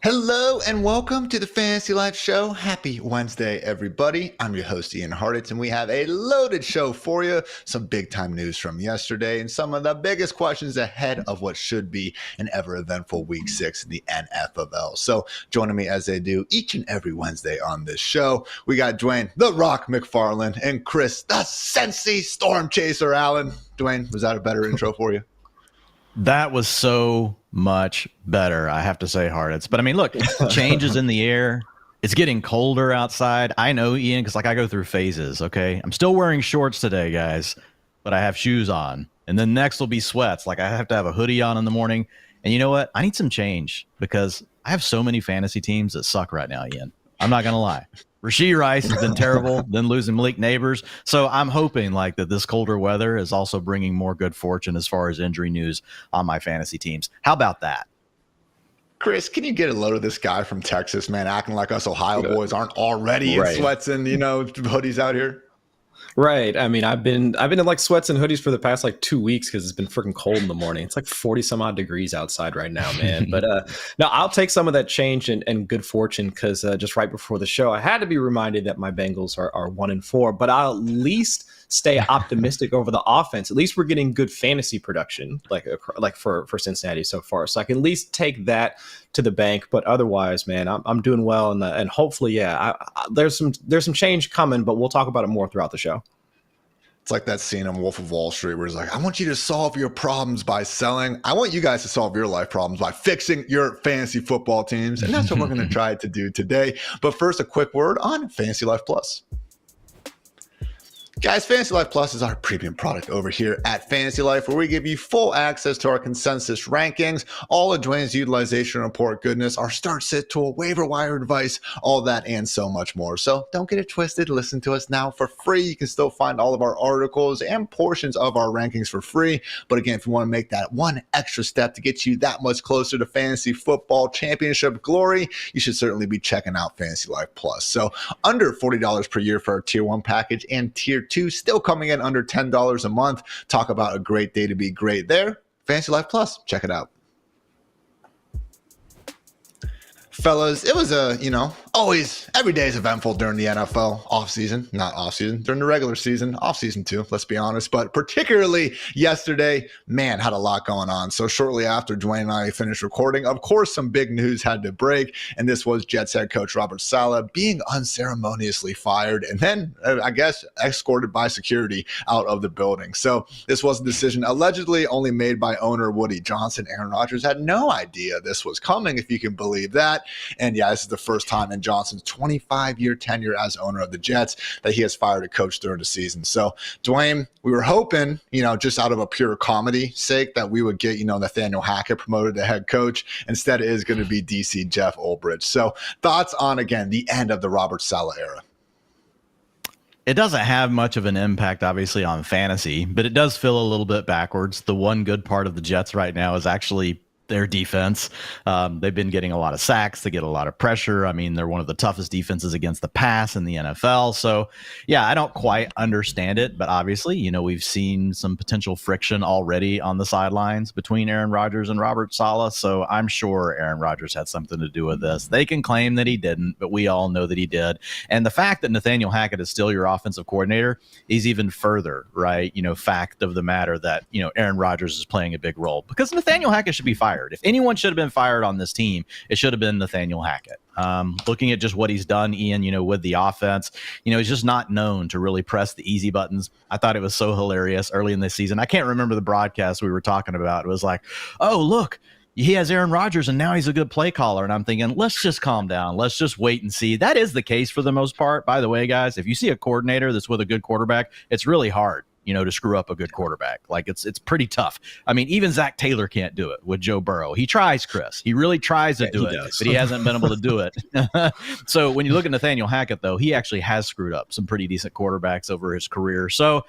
Hello and welcome to the Fantasy Life Show. Happy Wednesday, everybody. I'm your host, Ian Hartitz, and we have a loaded show for you. Some big time news from yesterday and some of the biggest questions ahead of what should be an ever eventful week 6 in the NFL. So joining me as they do each and every Wednesday on this show, we got Dwain, the Rock McFarland, and Chris, the Sensi Storm Chaser Allen. Dwain, was that a better intro for you? That was so much better, I have to say, Hartitz. But I mean, look, change is in the air. It's getting colder outside. I know, Ian, because I go through phases, okay? I'm still wearing shorts today, guys, but I have shoes on. And then next will be sweats. Like I have to have a hoodie on in the morning. And you know what? I need some change because I have so many fantasy teams that suck right now, Ian. I'm not going to lie. Rashee Rice has been terrible, then losing Malik Neighbors. So I'm hoping like that this colder weather is also bringing more good fortune as far as injury news on my fantasy teams. How about that? Chris, can you get a load of this guy from Texas, man, acting like us Ohio boys aren't already in sweats and, hoodies out here? Right. I mean, I've been in like sweats and hoodies for the past like 2 weeks because it's been freaking cold in the morning. It's like 40 some odd degrees outside right now, man. But no, I'll take some of that change and good fortune because just right before the show, I had to be reminded that my Bengals are 1-4, but I'll at least stay optimistic over the offense. At least we're getting good fantasy production like for Cincinnati so far. So I can at least take that to the bank. But otherwise, man, I'm doing well. And hopefully, there's some change coming, but we'll talk about it more throughout the show. It's like that scene on Wolf of Wall Street where it's like, I want you to solve your problems by selling. I want you guys to solve your life problems by fixing your fantasy football teams. And that's what we're going to try to do today. But first, a quick word on Fantasy Life Plus. Guys, Fantasy Life Plus is our premium product over here at Fantasy Life, where we give you full access to our consensus rankings, all of Dwayne's utilization report goodness, our start sit tool, waiver wire advice, all that and so much more. So don't get it twisted. Listen to us now for free. You can still find all of our articles and portions of our rankings for free. But again, if you want to make that one extra step to get you that much closer to fantasy football championship glory, you should certainly be checking out Fantasy Life Plus. So under $40 per year for our tier 1 package and tier 2 still coming in under $10 a month. Talk about a great day to be great there. Fantasy Life Plus, check it out. Fellas, it was always every day is eventful during the NFL offseason, not offseason, during the regular season, offseason too, let's be honest. But particularly yesterday, man, had a lot going on. So shortly after Dwayne and I finished recording, of course, some big news had to break. And this was Jets head coach Robert Saleh being unceremoniously fired and then, I guess, escorted by security out of the building. So this was a decision allegedly only made by owner Woody Johnson. Aaron Rodgers had no idea this was coming, if you can believe that. And yeah, this is the first time in Johnson's 25-year tenure as owner of the Jets that he has fired a coach during the season. So, Dwayne, we were hoping, just out of a pure comedy sake that we would get, Nathaniel Hackett promoted to head coach. Instead, it is going to be DC Jeff Ulbrich. So, thoughts on, again, the end of the Robert Saleh era? It doesn't have much of an impact, obviously, on fantasy, but it does feel a little bit backwards. The one good part of the Jets right now is actually their defense. They've been getting a lot of sacks. They get a lot of pressure. I mean, they're one of the toughest defenses against the pass in the NFL. So, yeah, I don't quite understand it. But obviously, we've seen some potential friction already on the sidelines between Aaron Rodgers and Robert Saleh. So I'm sure Aaron Rodgers had something to do with this. They can claim that he didn't, but we all know that he did. And the fact that Nathaniel Hackett is still your offensive coordinator is even further, right? Fact of the matter that, Aaron Rodgers is playing a big role because Nathaniel Hackett should be fired. If anyone should have been fired on this team, it should have been Nathaniel Hackett. Looking at just what he's done, Ian, with the offense, he's just not known to really press the easy buttons. I thought it was so hilarious early in this season. I can't remember the broadcast we were talking about. It was like, oh, look, he has Aaron Rodgers and now he's a good play caller. And I'm thinking, let's just calm down. Let's just wait and see. That is the case for the most part. By the way, guys, if you see a coordinator that's with a good quarterback, it's really hard to screw up a good quarterback. Like it's pretty tough. I mean, even Zach Taylor can't do it with Joe Burrow. He tries, Chris. He really tries to do it, but he hasn't been able to do it. So when you look at Nathaniel Hackett, though, he actually has screwed up some pretty decent quarterbacks over his career. So,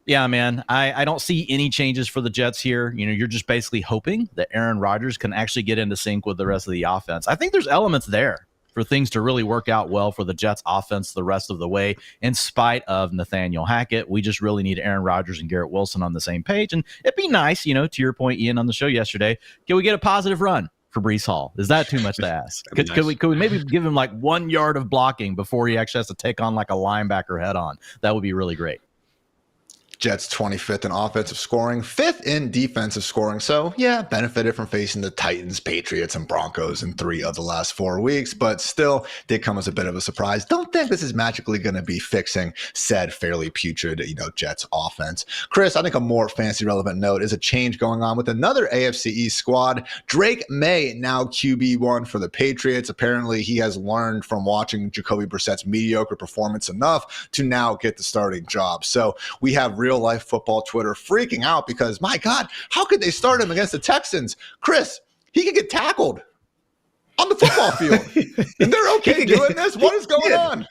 yeah, man, I don't see any changes for the Jets here. You're just basically hoping that Aaron Rodgers can actually get into sync with the rest of the offense. I think there's elements there for things to really work out well for the Jets offense the rest of the way, in spite of Nathaniel Hackett. We just really need Aaron Rodgers and Garrett Wilson on the same page. And it'd be nice, to your point, Ian, on the show yesterday, can we get a positive run for Breece Hall? Is that too much to ask? Could we maybe give him like 1 yard of blocking before he actually has to take on like a linebacker head on? That would be really great. Jets 25th in offensive scoring, 5th in defensive scoring. So, yeah, benefited from facing the Titans, Patriots, and Broncos in 3 of the last 4 weeks, but still did come as a bit of a surprise. Don't think this is magically going to be fixing said fairly putrid, Jets offense. Chris, I think a more fancy relevant note is a change going on with another AFC East squad. Drake Maye, now QB1 for the Patriots. Apparently, he has learned from watching Jacoby Brissett's mediocre performance enough to now get the starting job. So we have real life football Twitter freaking out because, my God, how could they start him against the Texans? Chris, he could get tackled on the football field. And they're okay doing this? What is going on?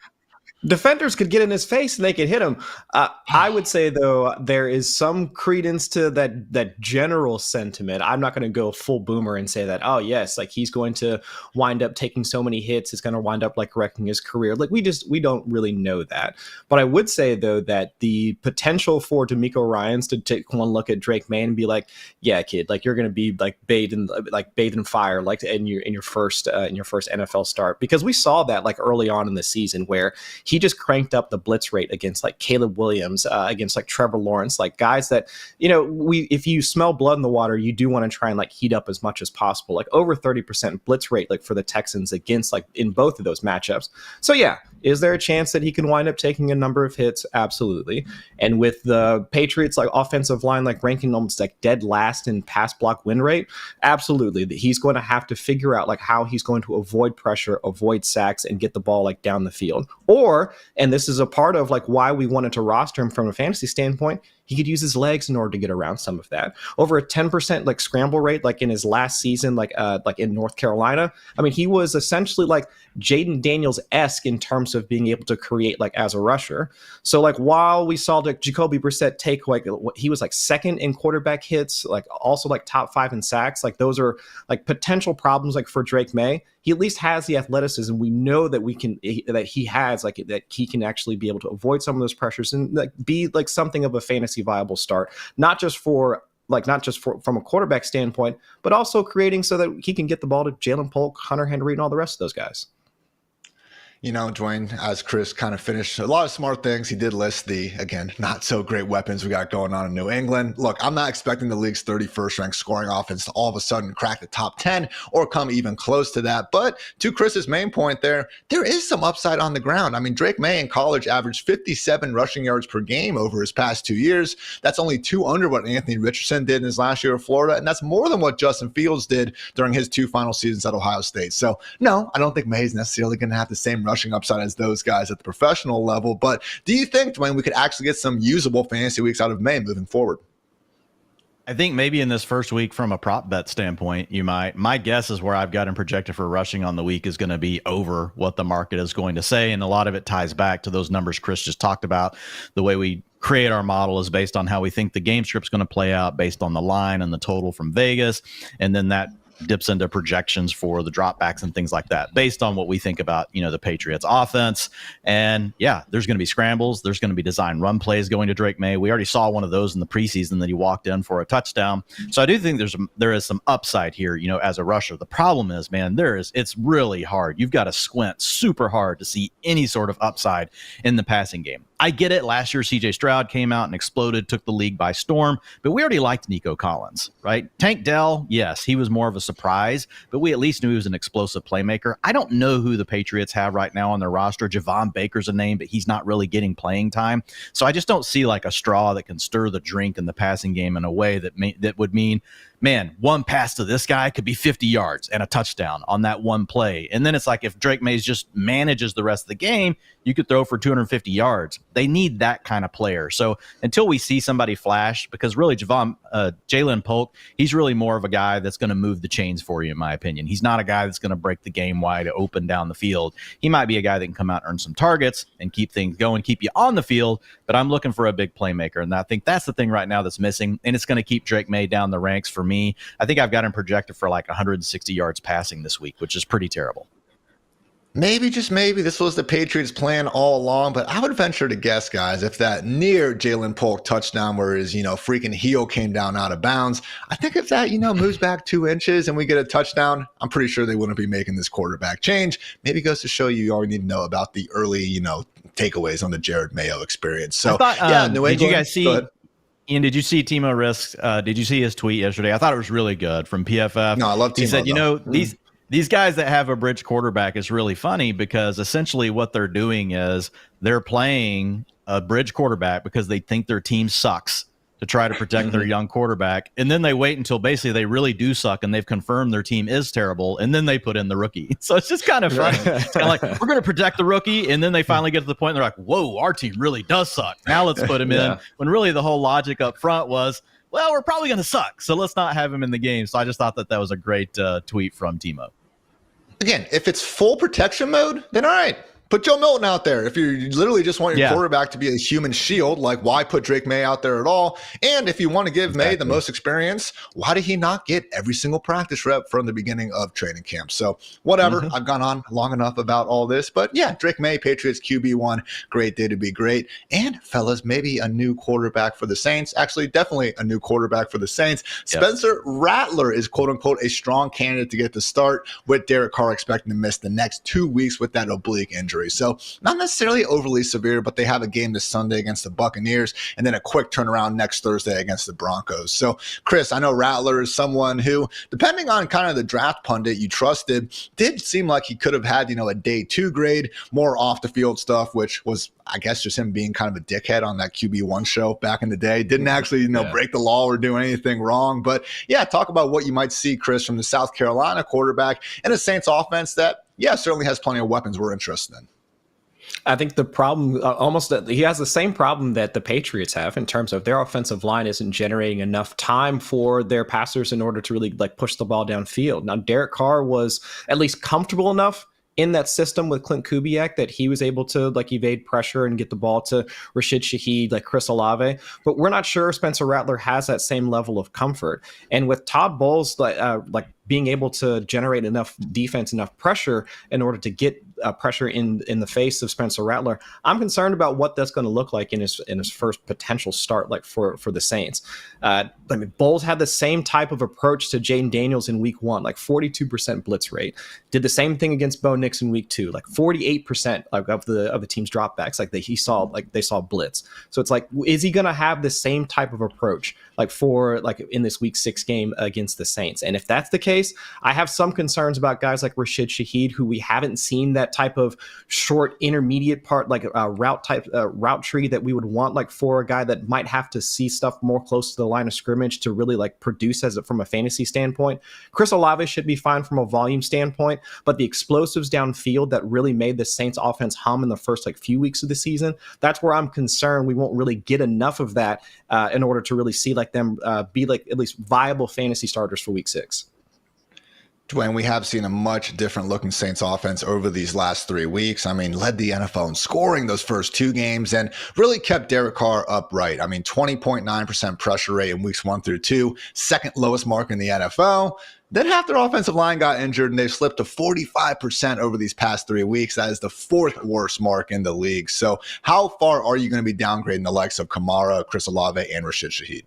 Defenders could get in his face and they could hit him. I would say, though, there is some credence to that general sentiment. I'm not going to go full boomer and say that, oh, yes, like he's going to wind up taking so many hits. It's going to wind up like wrecking his career. Like we don't really know that. But I would say, though, that the potential for DeMeco Ryans to take one look at Drake Maye and be like, yeah, kid, like you're going to be like bathed in fire, like in your first NFL start, because we saw that like early on in the season where he just cranked up the blitz rate against like Caleb Williams, against like Trevor Lawrence, like guys that, if you smell blood in the water, you do want to try and like heat up as much as possible, like over 30% blitz rate, like for the Texans against like in both of those matchups. So yeah, is there a chance that he can wind up taking a number of hits? Absolutely. And with the Patriots like offensive line like ranking almost like dead last in pass block win rate, absolutely. He's going to have to figure out like how he's going to avoid pressure, avoid sacks, and get the ball like down the field. Or, and this is a part of like why we wanted to roster him from a fantasy standpoint, he could use his legs in order to get around some of that. Over a 10% like scramble rate, like in his last season, like in North Carolina. I mean, he was essentially like Jaden Daniels-esque in terms of being able to create like as a rusher. So like while we saw like Jacoby Brissett take like he was like second in quarterback hits, like also like top 5 in sacks, like those are like potential problems like for Drake Maye. He at least has the athleticism. We know that that he has like that he can actually be able to avoid some of those pressures and like be like something of a fantasy viable start, not just from a quarterback standpoint, but also creating so that he can get the ball to Jalen Polk, Hunter Henry, and all the rest of those guys. Dwain, as Chris kind of finished a lot of smart things, he did list the, again, not so great weapons we got going on in New England. Look, I'm not expecting the league's 31st ranked scoring offense to all of a sudden crack the top 10 or come even close to that. But to Chris's main point there is some upside on the ground. I mean, Drake Maye in college averaged 57 rushing yards per game over his past 2 years. That's only 2 under what Anthony Richardson did in his last year of Florida. And that's more than what Justin Fields did during his 2 final seasons at Ohio State. So no, I don't think Maye's necessarily going to have the same rushing upside as those guys at the professional level. But do you think, Dwain, we could actually get some usable fantasy weeks out of Maye moving forward? I think maybe in this first week from a prop bet standpoint, you might. My guess is where I've got him projected for rushing on the week is going to be over what the market is going to say. And a lot of it ties back to those numbers Chris just talked about. The way we create our model is based on how we think the game script's going to play out based on the line and the total from Vegas. And then that dips into projections for the dropbacks and things like that based on what we think about, the Patriots offense. And yeah, there's going to be scrambles. There's going to be design run plays going to Drake Maye. We already saw one of those in the preseason that he walked in for a touchdown. So I do think there is some upside here, as a rusher. The problem is, man, it's really hard. You've got to squint super hard to see any sort of upside in the passing game. I get it. Last year, CJ Stroud came out and exploded, took the league by storm, but we already liked Nico Collins, right? Tank Dell, yes, he was more of a surprise, but we at least knew he was an explosive playmaker. I don't know who the Patriots have right now on their roster. Javon Baker's a name, but he's not really getting playing time. So I just don't see like a straw that can stir the drink in the passing game in a way that would mean, man, one pass to this guy could be 50 yards and a touchdown on that one play. And then it's like if Drake Maye just manages the rest of the game, you could throw for 250 yards. They need that kind of player. So until we see somebody flash, because really Jalen Polk, he's really more of a guy that's going to move the chains for you, in my opinion. He's not a guy that's going to break the game wide open down the field. He might be a guy that can come out and earn some targets and keep things going, keep you on the field, but I'm looking for a big playmaker. And I think that's the thing right now that's missing, and it's going to keep Drake Maye down the ranks for me. I think I've got him projected for like 160 yards passing this week, which is pretty terrible. Maybe, just maybe, this was the Patriots' plan all along, but I would venture to guess, guys, if that near Jalen Polk touchdown where his, freaking heel came down out of bounds, I think if that, moves back 2 inches and we get a touchdown, I'm pretty sure they wouldn't be making this quarterback change. Maybe goes to show you all we need to know about the early, takeaways on the Jared Mayo experience. So, yeah, New England. Did you guys see? Ian, did you see Timo Risk? Did you see his tweet yesterday? I thought it was really good from PFF. No, I love Timo. He said, these guys that have a bridge quarterback is really funny because essentially what they're doing is they're playing a bridge quarterback because they think their team sucks to try to protect their young quarterback. And then they wait until basically they really do suck and they've confirmed their team is terrible. And then they put in the rookie. So it's just kind of funny. It's kind of like, we're going to protect the rookie. And then they finally get to the point and they're like, whoa, our team really does suck. Now let's put him in. When really the whole logic up front was, well, we're probably going to suck. So let's not have him in the game. So I just thought that was a great tweet from Timo. Again, if it's full protection mode, then all right. Put Joe Milton out there. If you literally just want your quarterback to be a human shield, like why put Drake Maye out there at all? And if you want to give Maye the most experience, why did he not get every single practice rep from the beginning of training camp? So whatever, I've gone on long enough about all this. But yeah, Drake Maye, Patriots QB1, great day to be great. And fellas, maybe a new quarterback for the Saints. Actually, definitely a new quarterback for the Saints. Yep. Spencer Rattler is quote unquote a strong candidate to get the start, with Derek Carr expecting to miss the next 2 weeks with that oblique injury. So not necessarily overly severe, but they have a game this Sunday against the Buccaneers and then a quick turnaround next Thursday against the Broncos. So, Chris, I know Rattler is someone who, depending on kind of the draft pundit you trusted, did seem like he could have had, a day 2 grade, more off the field stuff, which was, I guess, just him being kind of a dickhead on that QB1 show back in the day. Didn't actually, break the law or do anything wrong. But yeah, talk about what you might see, Chris, from the South Carolina quarterback and a Saints offense that, certainly has plenty of weapons we're interested in. I think the problem he has the same problem that the Patriots have in terms of their offensive line isn't generating enough time for their passers in order to really push the ball downfield. Now, Derek Carr was at least comfortable enough in that system with Clint Kubiak that he was able to evade pressure and get the ball to Rashid Shaheed, Chris Olave. But we're not sure Spencer Rattler has that same level of comfort. And with Todd Bowles, being able to generate enough defense, enough pressure in order to get pressure in the face of Spencer Rattler, I'm concerned about what that's going to look like in his first potential start, for the Saints. Bowles had the same type of approach to Jaden Daniels in week 1, 42% blitz rate. Did the same thing against Bo Nix in week 2, 48% of the team's dropbacks. They saw blitz. So it's is he going to have the same type of approach in this week 6 game against the Saints? And if that's the case, I have some concerns about guys like Rashid Shaheed, who we haven't seen that type of short intermediate part, route tree that we would want, for a guy that might have to see stuff more close to the line of scrimmage to really produce from a fantasy standpoint. Chris Olave should be fine from a volume standpoint, but the explosives downfield that really made the Saints offense hum in the first few weeks of the season, that's where I'm concerned we won't really get enough of that in order to really see them be at least viable fantasy starters for week 6. Dwain, we have seen a much different looking Saints offense over these last 3 weeks. Led the NFL in scoring those first 2 games and really kept Derek Carr upright. 20.9% pressure rate in weeks 1 through 2, second lowest mark in the NFL. Then half their offensive line got injured and they've slipped to 45% over these past 3 weeks. That is the 4th worst mark in the league. So how far are you going to be downgrading the likes of Kamara, Chris Olave, and Rashid Shaheed?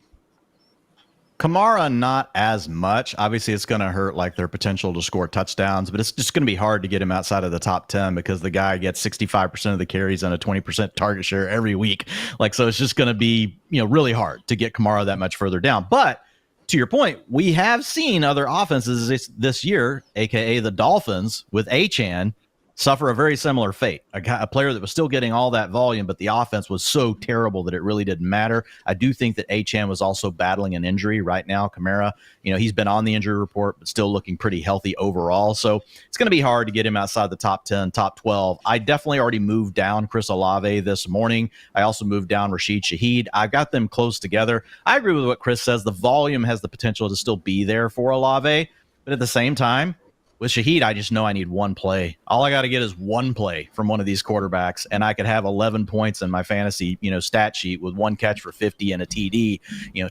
Kamara, not as much. Obviously, it's going to hurt their potential to score touchdowns, but it's just going to be hard to get him outside of the top 10 because the guy gets 65% of the carries on a 20% target share every week. So it's just going to be, really hard to get Kamara that much further down. But to your point, we have seen other offenses this year, aka the Dolphins, with Achane, suffer a very similar fate. A player that was still getting all that volume, but the offense was so terrible that it really didn't matter. I do think that Achane was also battling an injury right now. Kamara, he's been on the injury report, but still looking pretty healthy overall. So it's going to be hard to get him outside the top 10, top 12. I definitely already moved down Chris Olave this morning. I also moved down Rashid Shaheed. I've got them close together. I agree with what Chris says. The volume has the potential to still be there for Olave, but at the same time, with Shaheed, I just know I need one play. All I got to get is one play from one of these quarterbacks, and I could have 11 points in my fantasy, stat sheet with one catch for 50 and a TD.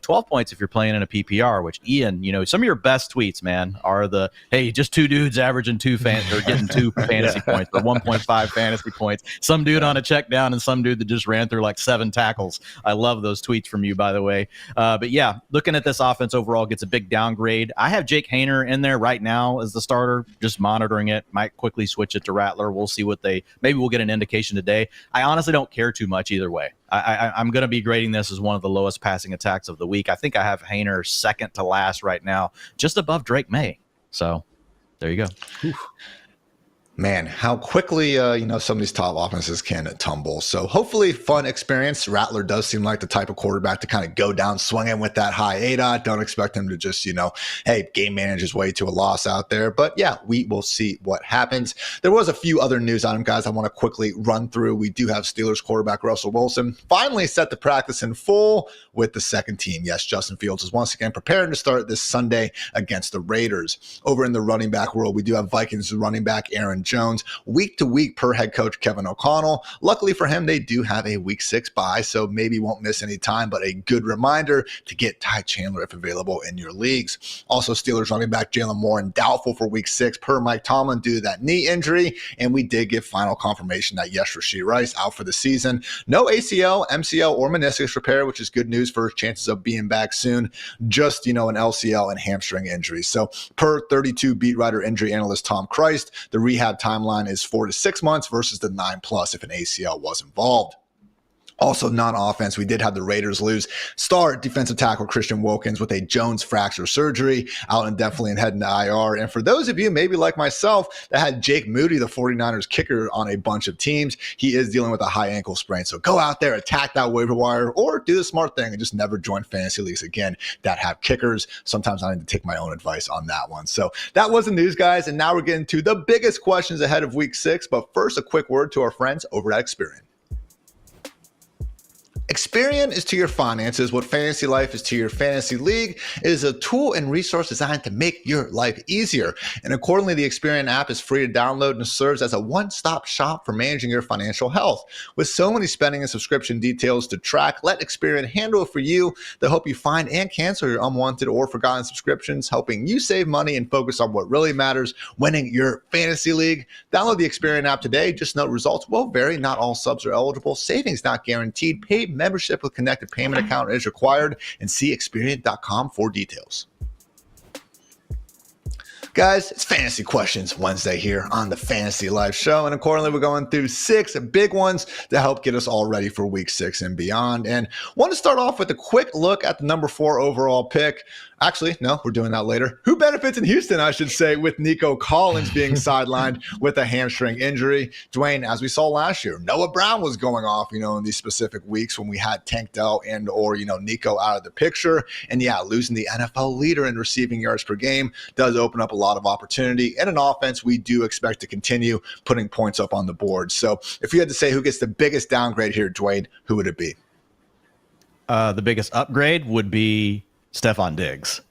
12 points if you're playing in a PPR. Which Ian, some of your best tweets, man, are the hey, just two dudes averaging getting two fantasy points or 1.5 fantasy points. Some dude on a check down and some dude that just ran through like 7 tackles. I love those tweets from you, by the way. But yeah, looking at this offense overall gets a big downgrade. I have Jake Haener in there right now as the starter. Just monitoring it. Might quickly switch it to Rattler. We'll see maybe we'll get an indication today. I honestly don't care too much either way. I'm going to be grading this as one of the lowest passing attacks of the week. I think I have Haener second to last right now, just above Drake Maye. So there you go. Oof. Man, how quickly, some of these top offenses can tumble. So hopefully fun experience. Rattler does seem like the type of quarterback to kind of go down swinging with that high ADOT. Don't expect him to just, game manage his way to a loss out there. But yeah, we will see what happens. There was a few other news items, guys, I want to quickly run through. We do have Steelers quarterback Russell Wilson finally set to practice in full with the second team. Yes, Justin Fields is once again preparing to start this Sunday against the Raiders. Over in the running back world, we do have Vikings running back Aaron Jones week to week per head coach Kevin O'Connell. Luckily for him, they do have a week 6 bye, so maybe won't miss any time, but a good reminder to get Ty Chandler if available in your leagues. Also, Steelers running back Jalen Warren doubtful for week 6 per Mike Tomlin due to that knee injury, and we did get final confirmation that yes, Rashee Rice out for the season. No ACL, MCL, or meniscus repair, which is good news for his chances of being back soon. Just, an LCL and hamstring injury. So per 32 beat writer injury analyst Tom Christ, the rehab timeline is 4 to 6 months versus the 9+ if an ACL was involved. Also, non-offense, we did have the Raiders lose star defensive tackle Christian Wilkins with a Jones fracture surgery out indefinitely and heading to IR. And for those of you, maybe like myself, that had Jake Moody, the 49ers kicker, on a bunch of teams, he is dealing with a high ankle sprain. So go out there, attack that waiver wire, or do the smart thing and just never join fantasy leagues again that have kickers. Sometimes I need to take my own advice on that one. So that was the news, guys. And now we're getting to the biggest questions ahead of week 6. But first, a quick word to our friends over at Experian. Experian is to your finances what FantasyLife is to your fantasy league. It is a tool and resource designed to make your life easier. And accordingly, the Experian app is free to download and serves as a one-stop shop for managing your financial health. With so many spending and subscription details to track, let Experian handle it for you. They'll help you find and cancel your unwanted or forgotten subscriptions, helping you save money and focus on what really matters, winning your fantasy league. Download the Experian app today. Just note results will vary. Not all subs are eligible. Savings not guaranteed. Paid membership with connected payment account is required, and see Experian.com for details. Guys, it's Fantasy Questions Wednesday here on the Fantasy Life Show, and accordingly, we're going through 6 big ones to help get us all ready for week 6 and beyond. And want to start off with a quick look at the number 4 overall pick. Actually, no, we're doing that later. Who benefits in Houston, I should say, with Nico Collins being sidelined with a hamstring injury. Dwain, as we saw last year, Noah Brown was going off, in these specific weeks when we had Tank Dell and or, Nico out of the picture. And yeah, losing the NFL leader in receiving yards per game does open up a lot of opportunity. And an offense we do expect to continue putting points up on the board. So if you had to say who gets the biggest downgrade here, Dwain, who would it be? The biggest upgrade would be Stephon Diggs.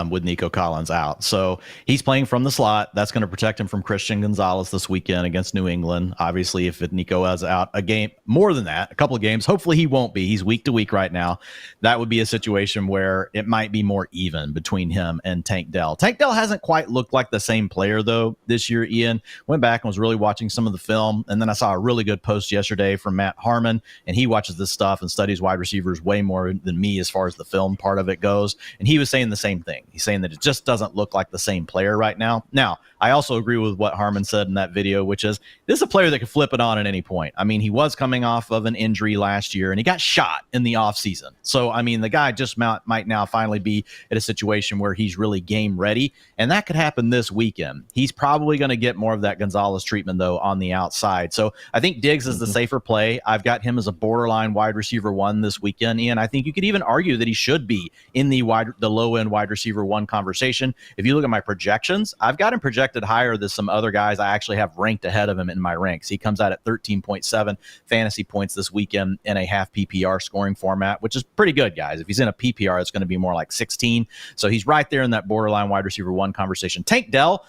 With Nico Collins out. So he's playing from the slot. That's going to protect him from Christian Gonzalez this weekend against New England. Obviously, if Nico is out a game, more than that, a couple of games, hopefully he won't be. He's week to week right now. That would be a situation where it might be more even between him and Tank Dell. Tank Dell hasn't quite looked like the same player, though, this year, Ian. Went back and was really watching some of the film, and then I saw a really good post yesterday from Matt Harmon, and he watches this stuff and studies wide receivers way more than me as far as the film part of it goes, and he was saying the same thing. He's saying that it just doesn't look like the same player right now. Now, I also agree with what Harmon said in that video, which is this is a player that can flip it on at any point. I mean, he was coming off of an injury last year, and he got shot in the offseason. So, I mean, the guy just might now finally be at a situation where he's really game ready, and that could happen this weekend. He's probably going to get more of that Gonzalez treatment, though, on the outside. So I think Diggs is the safer play. I've got him as a borderline wide receiver 1 this weekend, and I think you could even argue that he should be in the low-end wide receiver 1 conversation. If you look at my projections, I've got him projected higher than some other guys I actually have ranked ahead of him in my ranks. He comes out at 13.7 fantasy points this weekend in a half PPR scoring format, which is pretty good, guys. If he's in a PPR, it's going to be more like 16. So he's right there in that borderline wide receiver 1 conversation. Tank Dell,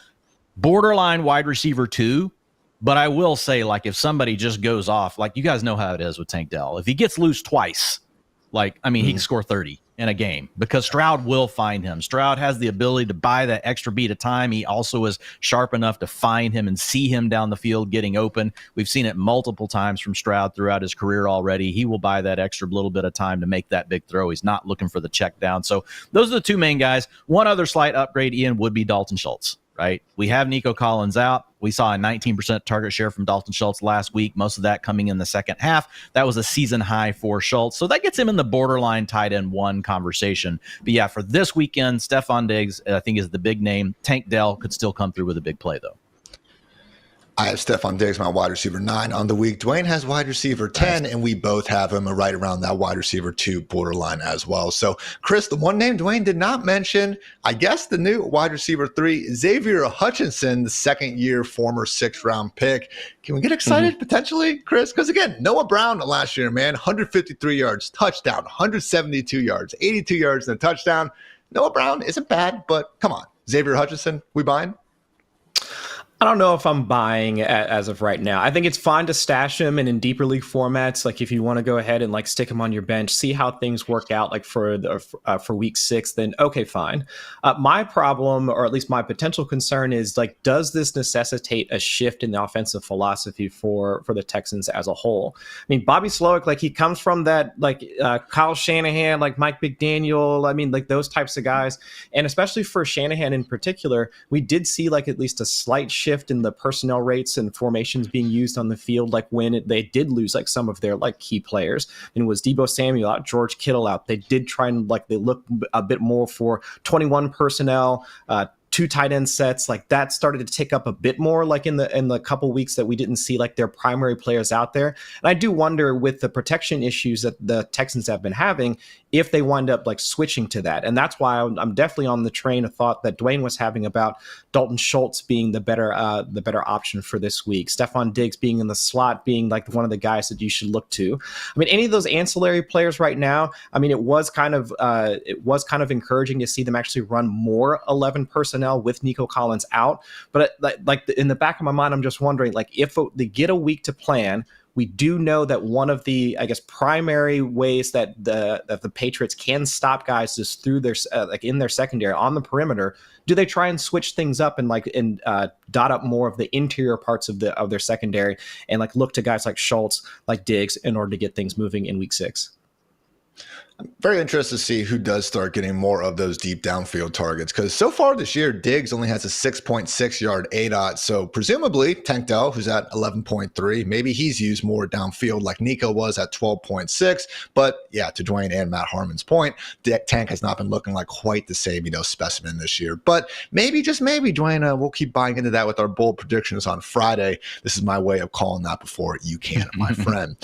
borderline wide receiver 2. But I will say, like, if somebody just goes off, like, you guys know how it is with Tank Dell. If he gets loose twice, like, I mean, he can score 30 in a game because Stroud will find him. Stroud has the ability to buy that extra beat of time. He also is sharp enough to find him and see him down the field getting open. We've seen it multiple times from Stroud throughout his career already. He will buy that extra little bit of time to make that big throw. He's not looking for the check down. So those are the two main guys. One other slight upgrade, Ian, would be Dalton Schultz. Right? We have Nico Collins out. We saw a 19% target share from Dalton Schultz last week, most of that coming in the second half. That was a season high for Schultz. So that gets him in the borderline tight end 1 conversation. But yeah, for this weekend, Stephon Diggs, I think, is the big name. Tank Dell could still come through with a big play, though. I have Stephon Diggs, my wide receiver 9 on the week. Dwain has wide receiver 10, and we both have him right around that wide receiver 2 borderline as well. So, Chris, the one name Dwain did not mention, I guess the new wide receiver 3, Xavier Hutchinson, the second-year former 6th-round pick. Can we get excited potentially, Chris? Because, again, Noah Brown last year, man, 153 yards, touchdown, 172 yards, 82 yards and a touchdown. Noah Brown isn't bad, but come on. Xavier Hutchinson, we buying? I don't know if I'm buying as of right now. I think it's fine to stash him and in deeper league formats. Like if you want to go ahead and like stick him on your bench, see how things work out like for week 6, then okay, fine. My problem, or at least my potential concern, is like, does this necessitate a shift in the offensive philosophy for the Texans as a whole? I mean, Bobby Slowick, like he comes from that like Kyle Shanahan, like Mike McDaniel. I mean, like those types of guys, and especially for Shanahan in particular, we did see like at least a slight shift in the personnel rates and formations being used on the field, like when they did lose like some of their like key players. And it was Deebo Samuel out, George Kittle out. They did try and like they look a bit more for 21 personnel, 2 tight end sets. Like that started to tick up a bit more like in the couple weeks that we didn't see like their primary players out there. And I do wonder, with the protection issues that the Texans have been having, if they wind up like switching to that. And that's why I'm definitely on the train of thought that Dwain was having about Dalton Schultz being the better option for this week. Stephon Diggs being in the slot, being like one of the guys that you should look to. I mean, any of those ancillary players right now, I mean, it was kind of encouraging to see them actually run more 11 personnel with Nico Collins out. But like in the back of my mind, I'm just wondering, like, if they get a week to plan, we do know that one of the, I guess, primary ways that the Patriots can stop guys is through their like in their secondary on the perimeter. Do they try and switch things up and dot up more of the interior parts of their secondary and like look to guys like Schultz, like Diggs, in order to get things moving in week 6? I'm very interested to see who does start getting more of those deep downfield targets, because so far this year, Diggs only has a 6.6 yard ADOT. So presumably Tank Dell, who's at 11.3, maybe he's used more downfield like Nico was at 12.6. But yeah, to Dwain and Matt Harmon's point, Tank has not been looking like quite the same, specimen this year. But maybe, just maybe, Dwain, we'll keep buying into that with our bold predictions on Friday. This is my way of calling that before you can, my friend.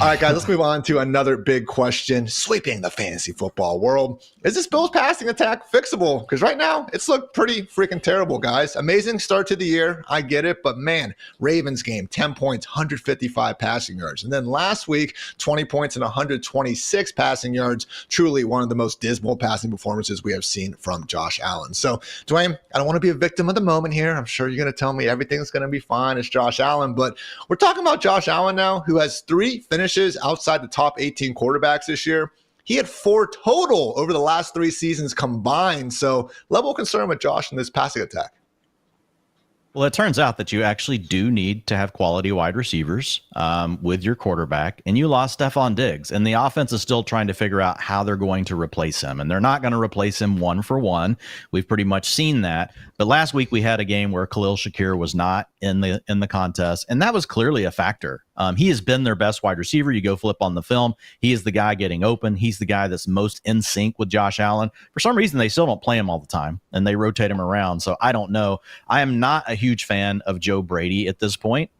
All right, guys, let's move on to another big question. Sweeping the fantasy football world. Is this Bills passing attack fixable? Because right now it's looked pretty freaking terrible, guys. Amazing start to the year. I get it. But man, Ravens game, 10 points, 155 passing yards. And then last week, 20 points and 126 passing yards. Truly one of the most dismal passing performances we have seen from Josh Allen. So, Dwain, I don't want to be a victim of the moment here. I'm sure you're going to tell me everything's going to be fine. It's Josh Allen. But we're talking about Josh Allen now, who has 3 finishes outside the top 18 quarterbacks this year. He had 4 total over the last 3 seasons combined. So level of concern with Josh in this passing attack. Well, it turns out that you actually do need to have quality wide receivers with your quarterback, and you lost Stephon Diggs, and the offense is still trying to figure out how they're going to replace him, and they're not going to replace him 1 for 1. We've pretty much seen that. But last week we had a game where Khalil Shakir was not in the contest, and that was clearly a factor. He has been their best wide receiver. You go flip on the film. He is the guy getting open. He's the guy that's most in sync with Josh Allen. For some reason, they still don't play him all the time, and they rotate him around. So I don't know. I am not a huge fan of Joe Brady at this point.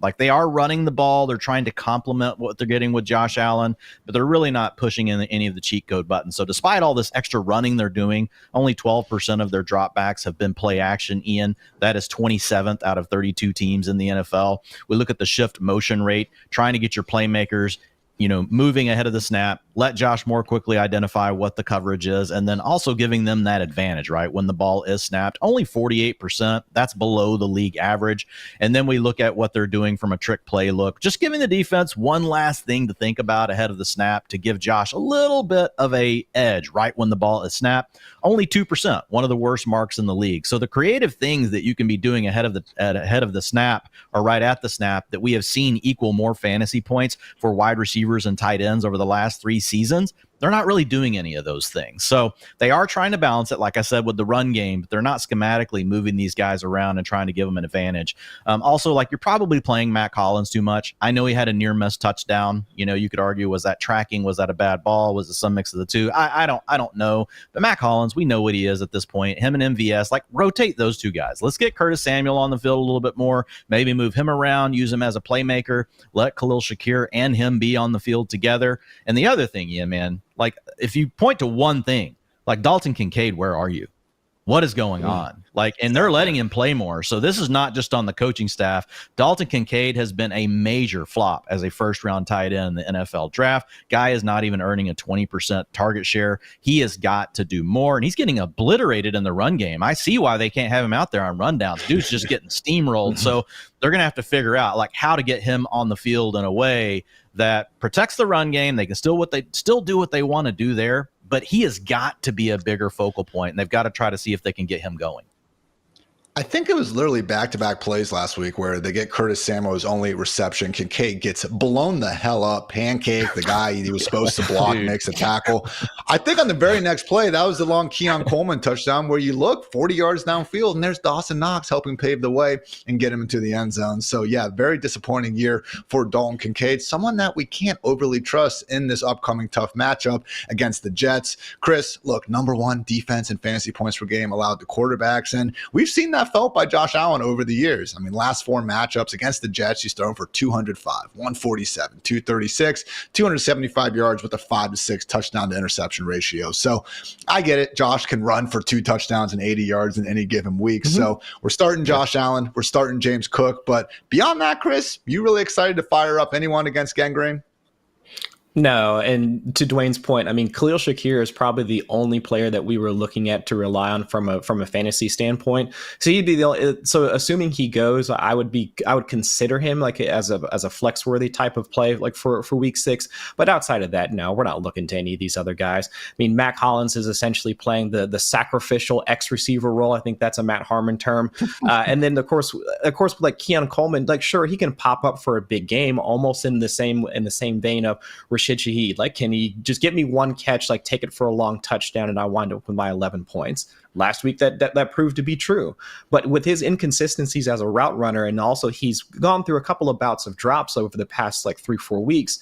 Like, they are running the ball. They're trying to complement what they're getting with Josh Allen, but they're really not pushing in any of the cheat code buttons. So despite all this extra running they're doing, only 12% of their dropbacks have been play action, Ian. That is 27th out of 32 teams in the NFL. We look at the shift motion rate, trying to get your playmakers moving ahead of the snap, let Josh more quickly identify what the coverage is, and then also giving them that advantage, right? When the ball is snapped, only 48%, that's below the league average. And then we look at what they're doing from a trick play look, just giving the defense one last thing to think about ahead of the snap to give Josh a little bit of a edge right when the ball is snapped. Only 2%, one of the worst marks in the league. So the creative things that you can be doing ahead of the snap or right at the snap that we have seen equal more fantasy points for wide receivers and tight ends over the last 3 seasons, they're not really doing any of those things. So they are trying to balance it, like I said, with the run game, but they're not schematically moving these guys around and trying to give them an advantage. Also, like, you're probably playing Matt Collins too much. I know he had a near miss touchdown. You could argue, was that tracking? Was that a bad ball? Was it some mix of the two? I don't know. But Matt Collins, we know what he is at this point. Him and MVS, like, rotate those two guys. Let's get Curtis Samuel on the field a little bit more. Maybe move him around, use him as a playmaker. Let Khalil Shakir and him be on the field together. And the other thing, man, like, if you point to one thing, like Dalton Kincaid, where are you? What is going on? Like, and they're letting him play more. So this is not just on the coaching staff. Dalton Kincaid has been a major flop as a first-round tight end in the NFL draft. Guy is not even earning a 20% target share. He has got to do more, and he's getting obliterated in the run game. I see why they can't have him out there on rundowns. Dude's just getting steamrolled. So they're going to have to figure out, like, how to get him on the field in a way that protects the run game. They can still do what they want to do there, but he has got to be a bigger focal point, and they've got to try to see if they can get him going. I think it was literally back-to-back plays last week where they get Curtis Samuel's only reception. Kincaid gets blown the hell up, pancake the guy he was supposed to block, makes a tackle. I think on the very next play, that was the long Keon Coleman touchdown where you look 40 yards downfield, and there's Dawson Knox helping pave the way and get him into the end zone. So, yeah, very disappointing year for Dalton Kincaid, someone that we can't overly trust in this upcoming tough matchup against the Jets. Chris, look, #1 defense and fantasy points per game allowed to quarterbacks, and we've seen that felt by Josh Allen over the years. I mean, last 4 matchups against the Jets, he's thrown for 205, 147, 236, 275 yards with a 5-6 touchdown to interception ratio. So I get it. Josh can run for 2 touchdowns and 80 yards in any given week. So we're starting Josh Allen. We're starting James Cook. But beyond that, Chris, you really excited to fire up anyone against Gangrene? No, and to Dwayne's point, I mean, Khalil Shakir is probably the only player that we were looking at to rely on from a fantasy standpoint. So he'd be so assuming he goes, I would consider him like as a flex worthy type of play, like for week 6. But outside of that, no, we're not looking to any of these other guys. I mean, Matt Collins is essentially playing the sacrificial X receiver role. I think that's a Matt Harmon term. And then of course, like Keon Coleman, like, sure, he can pop up for a big game, almost in the same vein of Rashid Shaheed. Like, can he just get me one catch, like take it for a long touchdown, and I wind up with my 11 points? Last week that proved to be true. But with his inconsistencies as a route runner, and also he's gone through a couple of bouts of drops over the past like 3-4 weeks,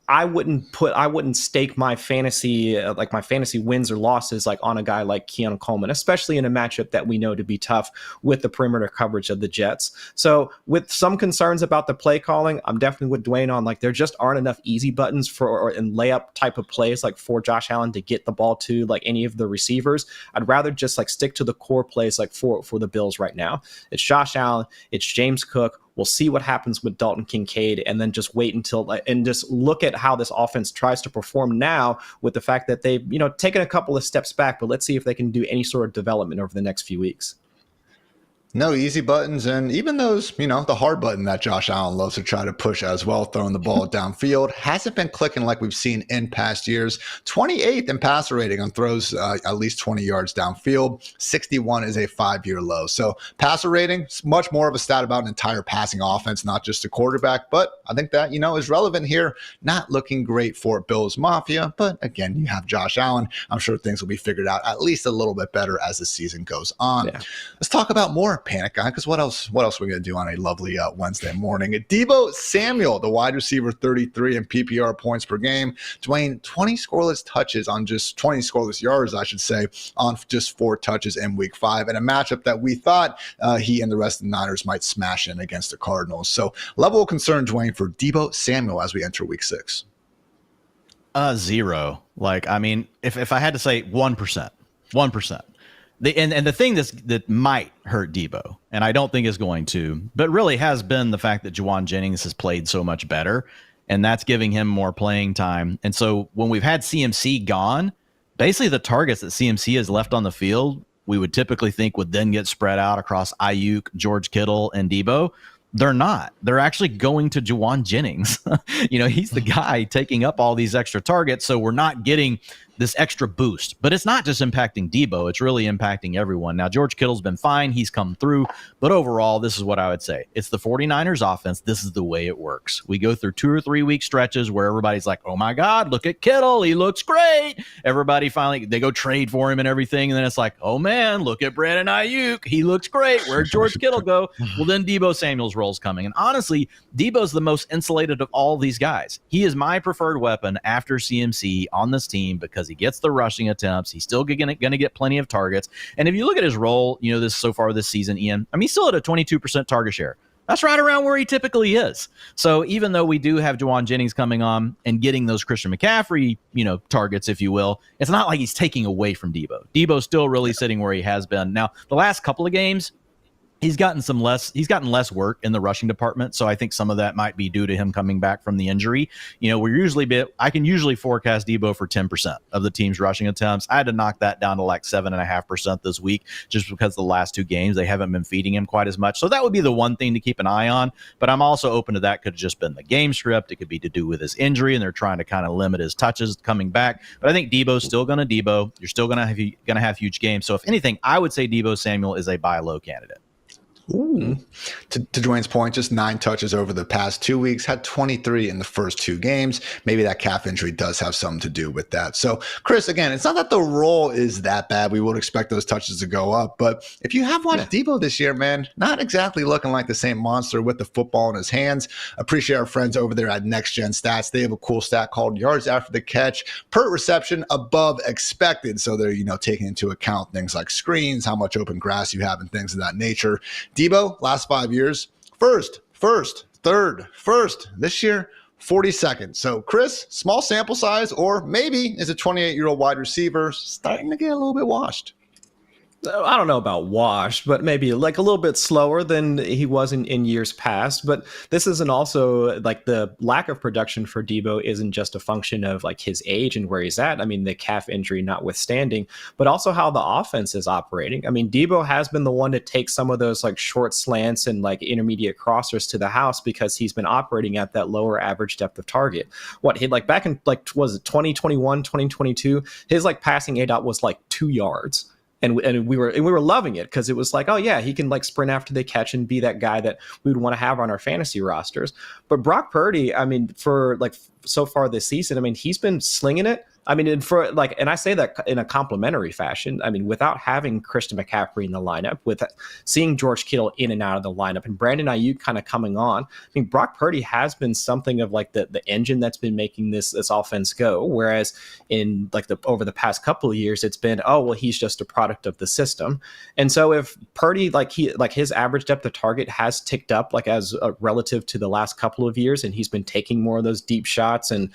I wouldn't stake my fantasy wins or losses like on a guy like Keon Coleman, especially in a matchup that we know to be tough with the perimeter coverage of the Jets. So with some concerns about the play calling, I'm definitely with Dwayne on, like, there just aren't enough easy buttons and layup type of plays like for Josh Allen to get the ball to like any of the receivers. I'd rather just like stick to the core plays like for the Bills right now. It's Josh Allen, it's James Cook. We'll see what happens with Dalton Kincaid, and then just wait until and just look at how this offense tries to perform now with the fact that they've taken a couple of steps back, but let's see if they can do any sort of development over the next few weeks. No easy buttons, and even those, the hard button that Josh Allen loves to try to push as well, throwing the ball downfield, hasn't been clicking like we've seen in past years. 28th in passer rating on throws at least 20 yards downfield. 61 is a 5-year low. So passer rating, much more of a stat about an entire passing offense, not just a quarterback. But I think that, is relevant here. Not looking great for Bills Mafia. But again, you have Josh Allen. I'm sure things will be figured out at least a little bit better as the season goes on. Yeah. Let's talk about more panic guy, because what else are we going to do on a lovely Wednesday morning? Deebo Samuel, the wide receiver, 33 in PPR points per game. Dwain, 20 scoreless yards, I should say, on just 4 touches in week 5, and a matchup that we thought he and the rest of the Niners might smash in against the Cardinals. So level of concern, Dwain, for Deebo Samuel as we enter week 6. 0. Like, I mean, if I had to say 1%. And the thing that might hurt Deebo, and I don't think is going to, but really has been the fact that Juwan Jennings has played so much better. and that's giving him more playing time. And so when we've had CMC gone, basically the targets that CMC has left on the field, we would typically think would then get spread out across Ayuk, George Kittle, and Deebo. They're not. They're actually going to Jauan Jennings. He's the guy taking up all these extra targets, so we're not getting this extra boost. But it's not just impacting Deebo. It's really impacting everyone. Now, George Kittle's been fine. He's come through. But overall, this is what I would say. It's the 49ers offense. This is the way it works. We go through 2 or 3 week stretches where everybody's like, oh, my God, look at Kittle. He looks great. Everybody finally, they go trade for him and everything. And then it's like, oh, man, look at Brandon Ayuk. He looks great. Where'd George Kittle go? Well, then Deebo Samuel's role's coming. And honestly, Deebo's the most insulated of all these guys. He is my preferred weapon after CMC on this team because he gets the rushing attempts. He's still going to get plenty of targets. And if you look at his role, this so far this season, Ian, he's still at a 22% target share. That's right around where he typically is. So even though we do have Jauan Jennings coming on and getting those Christian McCaffrey, targets, if you will, it's not like he's taking away from Deebo. Deebo's still really sitting where he has been. Now, the last couple of games, he's gotten less work in the rushing department. So I think some of that might be due to him coming back from the injury. I can usually forecast Deebo for 10% of the team's rushing attempts. I had to knock that down to like 7.5% this week, just because the last 2 games, they haven't been feeding him quite as much. So that would be the one thing to keep an eye on. But I'm also open to that. Could have just been the game script. It could be to do with his injury, and they're trying to kind of limit his touches coming back. But I think Deebo's still going to Deebo. You're still going to have huge games. So if anything, I would say Deebo Samuel is a buy low candidate. Ooh. To Dwayne's point, just 9 touches over the past 2 weeks, had 23 in the first 2 games. Maybe that calf injury does have something to do with that. So, Chris, again, it's not that the role is that bad. We would expect those touches to go up. But if you have watched Deebo this year, man, not exactly looking like the same monster with the football in his hands. Appreciate our friends over there at Next Gen Stats. They have a cool stat called yards after the catch per reception above expected. So they're, taking into account things like screens, how much open grass you have, and things of that nature. Deebo, last 5 years, first, third, first. This year, 42nd. So, Chris, small sample size, or maybe is a 28-year-old wide receiver starting to get a little bit washed? I don't know about washed, but maybe like a little bit slower than he was in years past. But this isn't also like the lack of production for Deebo isn't just a function of like his age and where he's at. The calf injury notwithstanding, but also how the offense is operating. Deebo has been the one to take some of those like short slants and like intermediate crossers to the house because he's been operating at that lower average depth of target. Back in was it 2021, 2022, his like passing ADOT was like 2 yards. And we were loving it because it was like, oh yeah, he can like sprint after the catch and be that guy that we would want to have on our fantasy rosters. But Brock Purdy, for like so far this season, he's been slinging it. And I say that in a complimentary fashion. Without having Christian McCaffrey in the lineup, with seeing George Kittle in and out of the lineup, and Brandon Ayuk kind of coming on, Brock Purdy has been something of like the engine that's been making this offense go. Whereas in like over the past couple of years, it's been, oh well, he's just a product of the system. And so if Purdy his average depth of target has ticked up as relative to the last couple of years, and he's been taking more of those deep shots and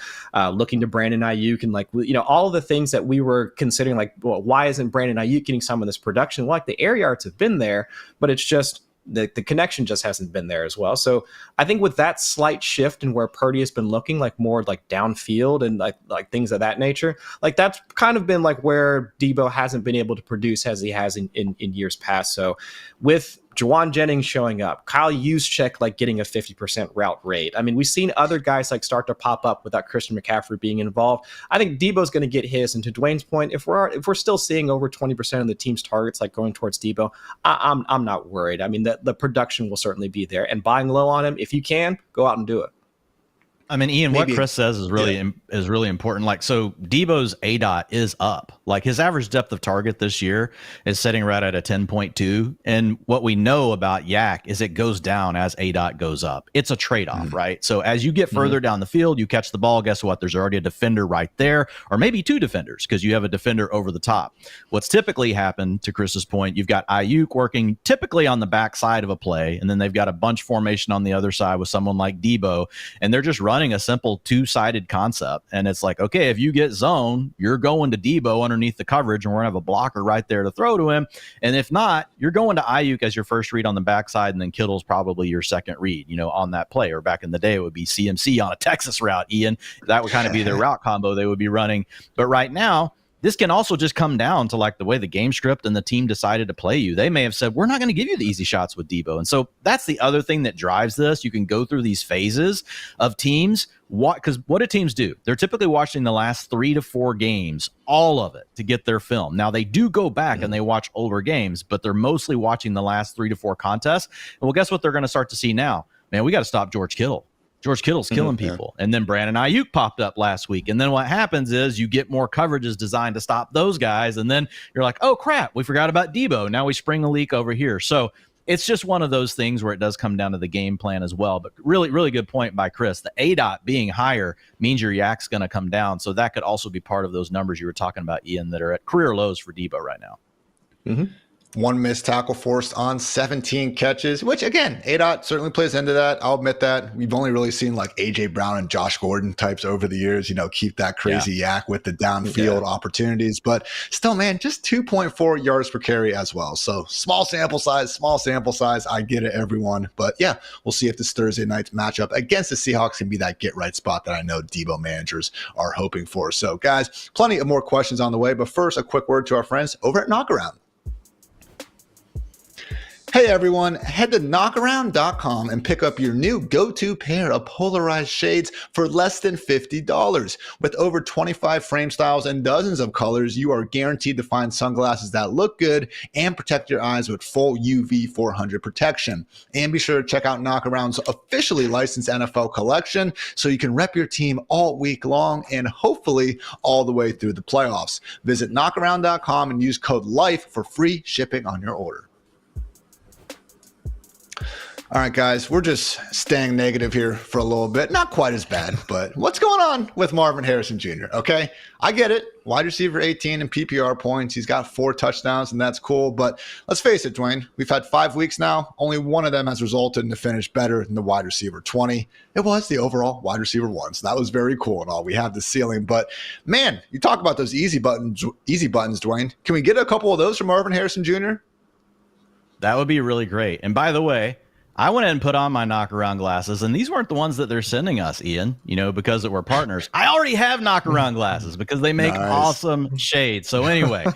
looking to Brandon Ayuk and all of the things that we were considering, like, well, why isn't Brandon Ayuk getting some of this production? Well, the air yards have been there, but it's just the connection just hasn't been there as well. So I think with that slight shift in where Purdy has been looking like more like downfield and like things of that nature, like that's kind of been like where Deebo hasn't been able to produce as he has in years past. So with Jauan Jennings showing up, Kyle Juszczyk getting a 50% route rate. We've seen other guys start to pop up without Christian McCaffrey being involved. I think Deebo's going to get his. And to Dwayne's point, if we're still seeing over 20% of the team's targets going towards Deebo, I'm not worried. The production will certainly be there. And buying low on him, if you can, go out and do it. Ian, what Chris says is really important. So Deebo's ADOT is up. His average depth of target this year is sitting right at a 10.2. And what we know about Yak is it goes down as ADOT goes up. It's a trade-off, right? So as you get further down the field, you catch the ball. Guess what? There's already a defender right there, or maybe 2 defenders because you have a defender over the top. What's typically happened, to Chris's point, you've got Ayuk working typically on the back side of a play, and then they've got a bunch formation on the other side with someone like Deebo, and they're just running running a simple two-sided concept. And it's like, okay, if you get zone, you're going to Deebo underneath the coverage, and we're going to have a blocker right there to throw to him. And if not, you're going to Ayuk as your first read on the backside, and then Kittle's probably your second read, on that play. Or back in the day, it would be CMC on a Texas route, Ian. That would kind of be their route combo they would be running. But right now, this can also just come down to like the way the game script and the team decided to play you. They may have said, we're not going to give you the easy shots with Deebo. And so that's the other thing that drives this. You can go through these phases of teams. Because what do teams do? They're typically watching the last 3 to 4 games, all of it, to get their film. Now, they do go back and they watch older games, but they're mostly watching the last 3 to 4 contests. And well, guess what they're going to start to see now? Man, we got to stop George Kittle. George Kittle's killing people. And then Brandon Ayuk popped up last week. And then what happens is you get more coverages designed to stop those guys. And then you're like, oh, crap, we forgot about Deebo. Now we spring a leak over here. So it's just one of those things where it does come down to the game plan as well. But really, really good point by Chris. The ADOT being higher means your yak's going to come down. So that could also be part of those numbers you were talking about, Ian, that are at career lows for Deebo right now. Mm-hmm. 1 missed tackle forced on 17 catches, which again, ADOT certainly plays into that. I'll admit that. We've only really seen like AJ Brown and Josh Gordon types over the years, keep that crazy yak with the downfield opportunities. But still, man, just 2.4 yards per carry as well. So small sample size. I get it, everyone. But yeah, we'll see if this Thursday night's matchup against the Seahawks can be that get right spot that I know Deebo managers are hoping for. So guys, plenty of more questions on the way. But first, a quick word to our friends over at Knockaround. Hey everyone, head to knockaround.com and pick up your new go-to pair of polarized shades for less than $50. With over 25 frame styles and dozens of colors, you are guaranteed to find sunglasses that look good and protect your eyes with full UV 400 protection. And be sure to check out Knockaround's officially licensed NFL collection so you can rep your team all week long and hopefully all the way through the playoffs. Visit knockaround.com and use code LIFE for free shipping on your order. All right, guys, we're just staying negative here for a little bit. Not quite as bad, but what's going on with Marvin Harrison Jr., okay? I get it. Wide receiver 18 in PPR points. He's got 4 touchdowns, and that's cool. But let's face it, Dwain, we've had 5 weeks now. Only one of them has resulted in a finish better than the wide receiver 20. It was the overall wide receiver 1, so that was very cool and all. We have the ceiling. But, man, you talk about those easy buttons, Dwain. Can we get a couple of those from Marvin Harrison Jr.? That would be really great. And by the way, I went ahead and put on my knockaround glasses, and these weren't the ones that they're sending us, Ian, because we're partners. I already have knockaround glasses because they make awesome shades. So anyway,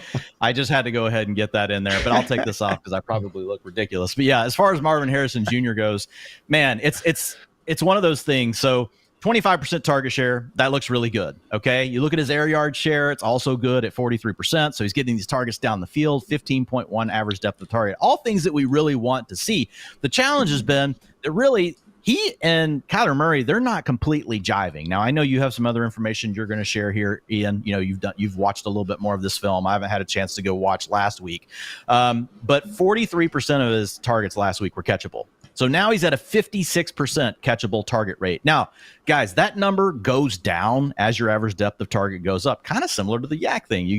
I just had to go ahead and get that in there, but I'll take this off because I probably look ridiculous. But yeah, as far as Marvin Harrison Jr. goes, man, it's one of those things. So 25% target share, that looks really good. Okay. You look at his air yard share, it's also good at 43%. So he's getting these targets down the field, 15.1 average depth of target, all things that we really want to see. The challenge has been that really he and Kyler Murray, they're not completely jiving. Now, I know you have some other information you're going to share here, Ian. You've watched a little bit more of this film. I haven't had a chance to go watch last week. But 43% of his targets last week were catchable. So now he's at a 56% catchable target rate. Now, guys, that number goes down as your average depth of target goes up, kind of similar to the yak thing. You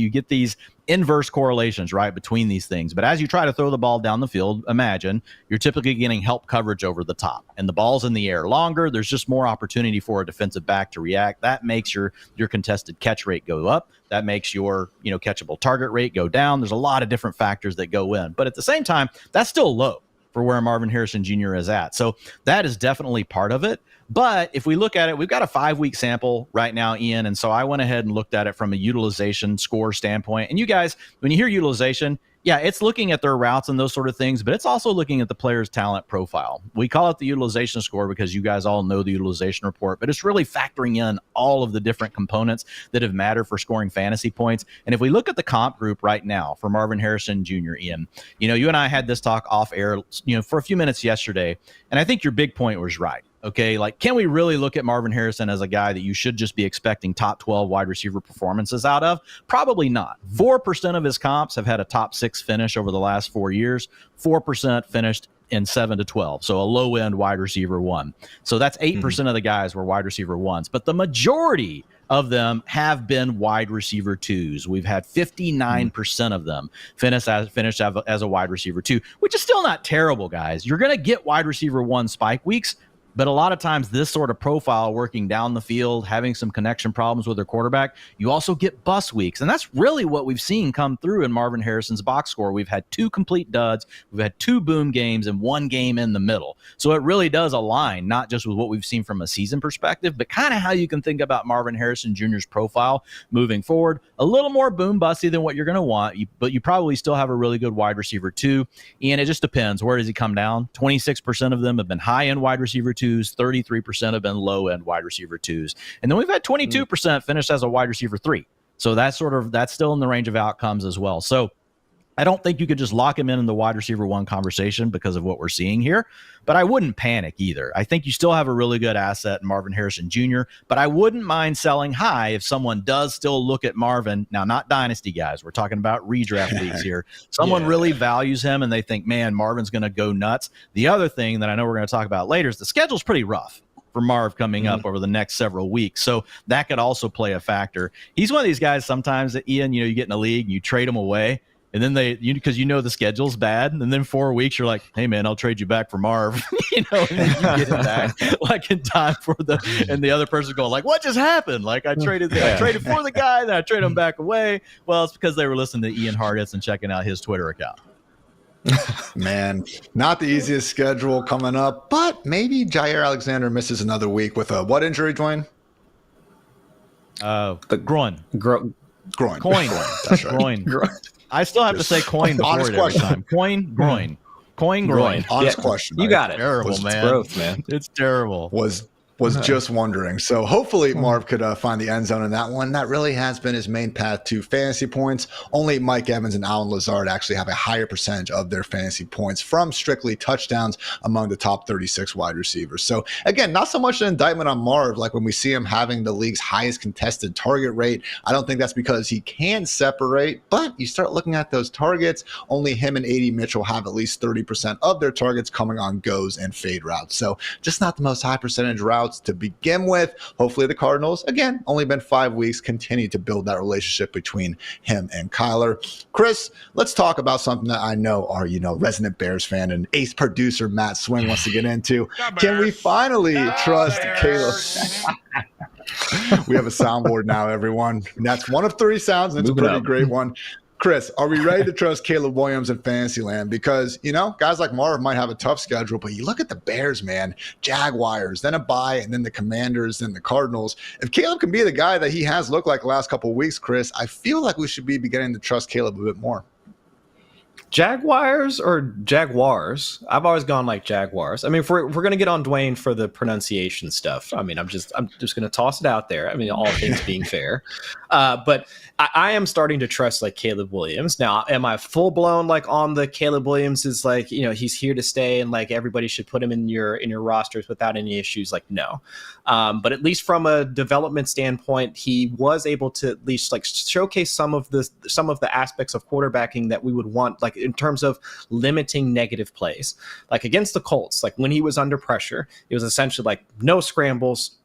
get these inverse correlations, right, between these things. But as you try to throw the ball down the field, imagine you're typically getting help coverage over the top, and the ball's in the air longer. There's just more opportunity for a defensive back to react. That makes your contested catch rate go up. That makes your catchable target rate go down. There's a lot of different factors that go in. But at the same time, that's still low for where Marvin Harrison Jr. is at. So that is definitely part of it. But if we look at it, we've got a 5-week sample right now, Ian. And so I went ahead and looked at it from a utilization score standpoint. And you guys, when you hear utilization, yeah, it's looking at their routes and those sort of things, but it's also looking at the player's talent profile. We call it the utilization score because you guys all know the utilization report, but it's really factoring in all of the different components that have mattered for scoring fantasy points. And if we look at the comp group right now for Marvin Harrison Jr., Ian, you and I had this talk off air, for a few minutes yesterday, and I think your big point was right. Okay, can we really look at Marvin Harrison as a guy that you should just be expecting top 12 wide receiver performances out of? Probably not. 4% of his comps have had a top 6 finish over the last 4 years. 4% finished in 7 to 12. So a low end wide receiver 1. So that's 8% of the guys were wide receiver 1s, but the majority of them have been wide receiver 2s. We've had 59% of them finish as a wide receiver 2, which is still not terrible, guys. You're going to get wide receiver 1 spike weeks, But a lot of times this sort of profile working down the field, having some connection problems with their quarterback, you also get bust weeks. And that's really what we've seen come through in Marvin Harrison's box score. We've had 2 complete duds, we've had 2 boom games, and 1 game in the middle. So it really does align, not just with what we've seen from a season perspective, but kind of how you can think about Marvin Harrison Jr.'s profile moving forward. A little more boom busty than what you're going to want, but you probably still have a really good wide receiver too. And it just depends. Where does he come down? 26% of them have been high-end wide receiver 2s, 33% have been low-end wide receiver 2s. And then we've had 22% finished as a wide receiver 3. So that's still in the range of outcomes as well. So I don't think you could just lock him in the wide receiver 1 conversation because of what we're seeing here, but I wouldn't panic either. I think you still have a really good asset in Marvin Harrison Jr., but I wouldn't mind selling high if someone does still look at Marvin. Now, not dynasty guys. We're talking about redraft leagues here. Someone really values him and they think, man, Marvin's going to go nuts. The other thing that I know we're going to talk about later is the schedule's pretty rough for Marv coming up over the next several weeks. So that could also play a factor. He's one of these guys sometimes that, Ian, you get in a league and you trade him away. And then because the schedule's bad, and then 4 weeks you're like, hey man, I'll trade you back for Marv, and then you get it back like in time for and the other person going like, what just happened? Like I traded for the guy, then I traded him back away. Well, it's because they were listening to Ian Hartitz and checking out his Twitter account. Man, not the easiest schedule coming up, but maybe Jair Alexander misses another week with a what injury, Dwain? The groin. Groin. Coin. That's right. Groin. I still have to say coin before it every time. Coin, groin. Coin, groin. Honest question. You got it. Terrible, man. Growth, man. It's terrible. Was just wondering. So hopefully Marv could find the end zone in that one. That really has been his main path to fantasy points. Only Mike Evans and Allen Lazard actually have a higher percentage of their fantasy points from strictly touchdowns among the top 36 wide receivers. So again, not so much an indictment on Marv, like when we see him having the league's highest contested target rate. I don't think that's because he can separate, but you start looking at those targets, only him and A.D. Mitchell have at least 30% of their targets coming on goes and fade routes. So just not the most high percentage routes to begin with. Hopefully the Cardinals, again, only been 5 weeks, continue to build that relationship between him and Kyler. Chris, let's talk about something that I know our, resident Bears fan and ace producer Matt Swing wants to get into. Can we finally trust Caleb? We have a soundboard now, everyone. And that's one of 3 sounds, and it's a pretty great one. Chris, are we ready to trust Caleb Williams in Fantasyland? Because, guys like Marv might have a tough schedule, but you look at the Bears, man, Jaguars, then a bye, and then the Commanders, then the Cardinals. If Caleb can be the guy that he has looked like the last couple of weeks, Chris, I feel like we should be beginning to trust Caleb a bit more. Jaguars or Jaguars? I've always gone like Jaguars. I mean, if we're going to get on Dwain for the pronunciation stuff, I mean, I'm just going to toss it out there. I mean, all things being fair, but I am starting to trust like Caleb Williams. Now, am I full blown like on the Caleb Williams is like, he's here to stay and like everybody should put him in your rosters without any issues? Like, no. But at least from a development standpoint, he was able to at least like showcase some of the aspects of quarterbacking that we would want, like in terms of limiting negative plays. Like against the Colts, like when he was under pressure, it was essentially like no scrambles,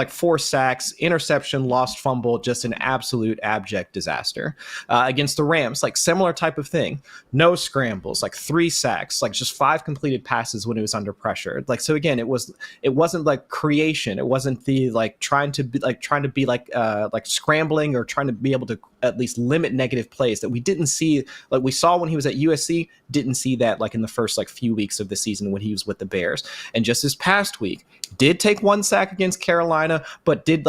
4 sacks, interception, lost fumble, just an absolute abject disaster. Against the Rams, like similar type of thing, no scrambles, like 3 sacks, like just 5 completed passes when it was under pressure. Like, so again, it wasn't like creation. It wasn't the like trying to be like scrambling or trying to be able to at least limit negative plays that we didn't see. Like we saw when he was at USC, didn't see that like in the first like few weeks of the season when he was with the Bears. And just this past week, did take 1 sack against Carolina, but did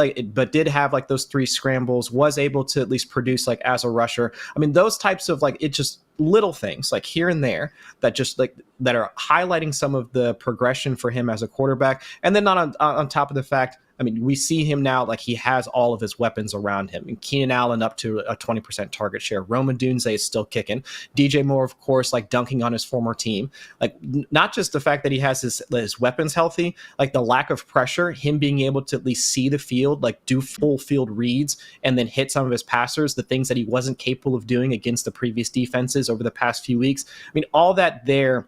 have like those 3 scrambles, was able to at least produce like as a rusher. I mean, those types of like, it just little things like here and there that just like that are highlighting some of the progression for him as a quarterback. And then not on top of the fact, I mean, we see him now like he has all of his weapons around him. And Keenan Allen up to a 20% target share. Roman Dunze is still kicking. DJ Moore, of course, like dunking on his former team. Like not just the fact that he has his weapons healthy, like the lack of pressure, him being able to at least see the field, like do full field reads and then hit some of his passers, the things that he wasn't capable of doing against the previous defenses over the past few weeks. I mean, all that there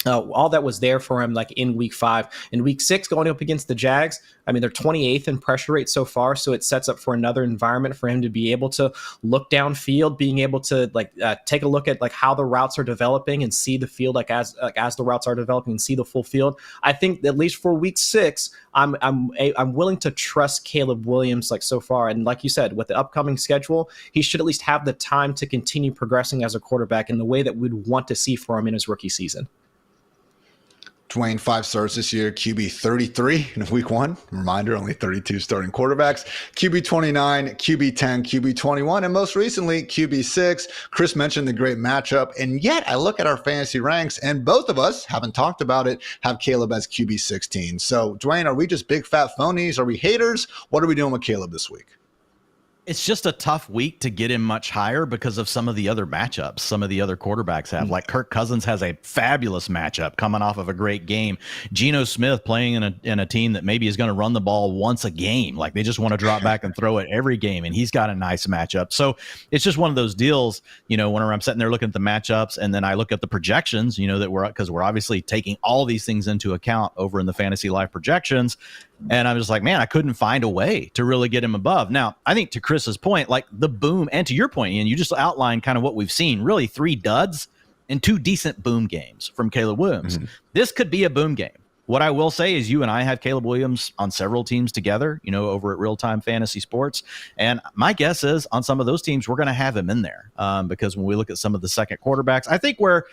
all that was there for him, like in week 5 and week 6, going up against the Jags. I mean, they're 28th in pressure rate so far, so it sets up for another environment for him to be able to look downfield, being able to take a look at like how the routes are developing and see the field as the routes are developing and see the full field. I think at least for week 6, I'm willing to trust Caleb Williams so far. And like you said, with the upcoming schedule, he should at least have the time to continue progressing as a quarterback in the way that we'd want to see for him in his rookie season. Dwain, 5 starts this year, QB 33 in week 1. Reminder, only 32 starting quarterbacks. QB 29, QB 10, QB 21, and most recently, QB 6. Chris mentioned the great matchup, and yet I look at our fantasy ranks, and both of us, haven't talked about it, have Caleb as QB 16. So, Dwain, are we just big fat phonies? Are we haters? What are we doing with Caleb this week? It's just a tough week to get him much higher because of some of the other matchups some of the other quarterbacks have. Like Kirk Cousins has a fabulous matchup coming off of a great game. Geno Smith playing in a team that maybe is going to run the ball once a game. Like they just want to drop back and throw it every game, and he's got a nice matchup. So it's just one of those deals, whenever I'm sitting there looking at the matchups and then I look at the projections, because we're obviously taking all these things into account over in the Fantasy Life projections. And I'm just like, man, I couldn't find a way to really get him above. Now, I think to Chris's point, like the boom, and to your point, Ian, you just outlined kind of what we've seen, really 3 duds and 2 decent boom games from Caleb Williams. Mm-hmm. This could be a boom game. What I will say is you and I have Caleb Williams on several teams together, over at Real Time Fantasy Sports. And my guess is on some of those teams, we're going to have him in there because when we look at some of the second quarterbacks, I think where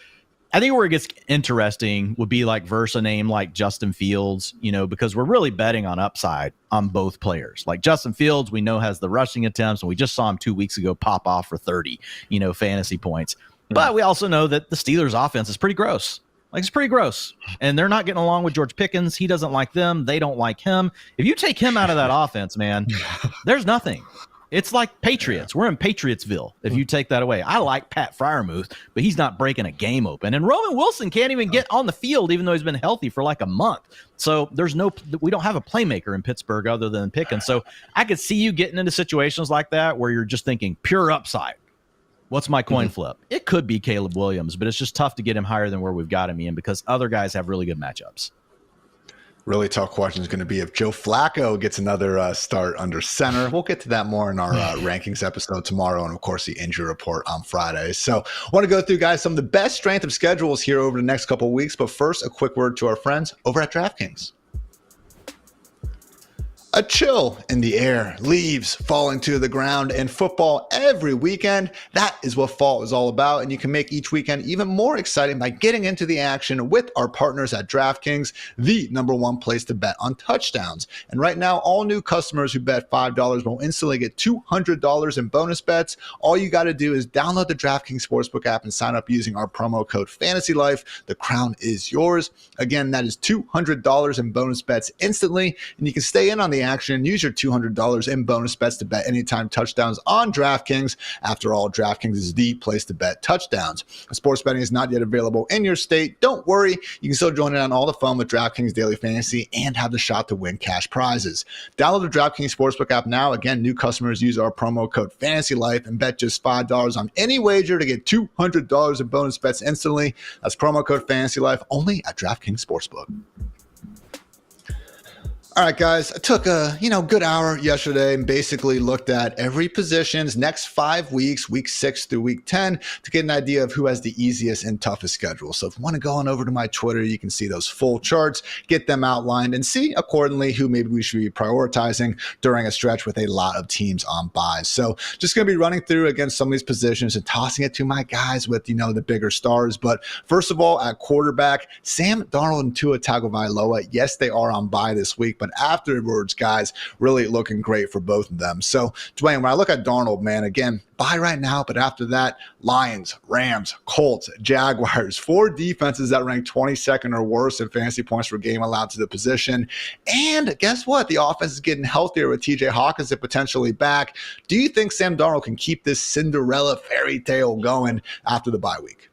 it gets interesting would be like versus a name like Justin Fields, because we're really betting on upside on both players. Like Justin Fields, we know has the rushing attempts, and we just saw him 2 weeks ago pop off for 30, fantasy points. Mm-hmm. But we also know that the Steelers' offense is pretty gross. Like it's pretty gross. And they're not getting along with George Pickens. He doesn't like them. They don't like him. If you take him out of that offense, man, there's nothing. It's like Patriots. We're in Patriotsville if you take that away. I like Pat Freiermuth, but he's not breaking a game open. And Roman Wilson can't even get on the field, even though he's been healthy for like a month. So we don't have a playmaker in Pittsburgh other than Pickens. So I could see you getting into situations like that where you're just thinking pure upside. What's my coin flip? It could be Caleb Williams, but it's just tough to get him higher than where we've got him in because other guys have really good matchups. Really tough question is going to be if Joe Flacco gets another start under center. We'll get to that more in our rankings episode tomorrow, and of course the injury report on Friday. So I want to go through, guys, some of the best strength of schedules here over the next couple of weeks. But first, a quick word to our friends over at DraftKings. A chill in the air, leaves falling to the ground, and football every weekend. That is what fall is all about, and you can make each weekend even more exciting by getting into the action with our partners at DraftKings, the #1 place to bet on touchdowns. And right now, all new customers who bet $5 will instantly get $200 in bonus bets. All you got to do is download the DraftKings Sportsbook app and sign up using our promo code FANTASYLIFE. The crown is yours. Again, that is $200 in bonus bets instantly, and you can stay in on the action and use your $200 in bonus bets to bet anytime touchdowns on DraftKings. After all, DraftKings is the place to bet touchdowns. Sports betting is not yet available in your state. Don't worry. You can still join in on all the fun with DraftKings Daily Fantasy and have the shot to win cash prizes. Download the DraftKings Sportsbook app now. Again, new customers use our promo code FANTASYLIFE and bet just $5 on any wager to get $200 in bonus bets instantly. That's promo code FANTASYLIFE only at DraftKings Sportsbook. All right, guys, I took a good hour yesterday and basically looked at every position's next 5 weeks, week 6 through week 10, to get an idea of who has the easiest and toughest schedule. So if you want to go on over to my Twitter, you can see those full charts, get them outlined, and see accordingly who maybe we should be prioritizing during a stretch with a lot of teams on buys. So just going to be running through against some of these positions and tossing it to my guys with, the bigger stars. But first of all, at quarterback, Sam Darnold and Tua Tagovailoa, yes, they are on buy this week, but afterwards, guys, really looking great for both of them. So, Dwain, when I look at Darnold, man, again, buy right now, but after that, Lions, Rams, Colts, Jaguars, 4 defenses that rank 22nd or worse in fantasy points per game allowed to the position. And guess what? The offense is getting healthier with TJ Hawkinson potentially back. Do you think Sam Darnold can keep this Cinderella fairy tale going after the bye week?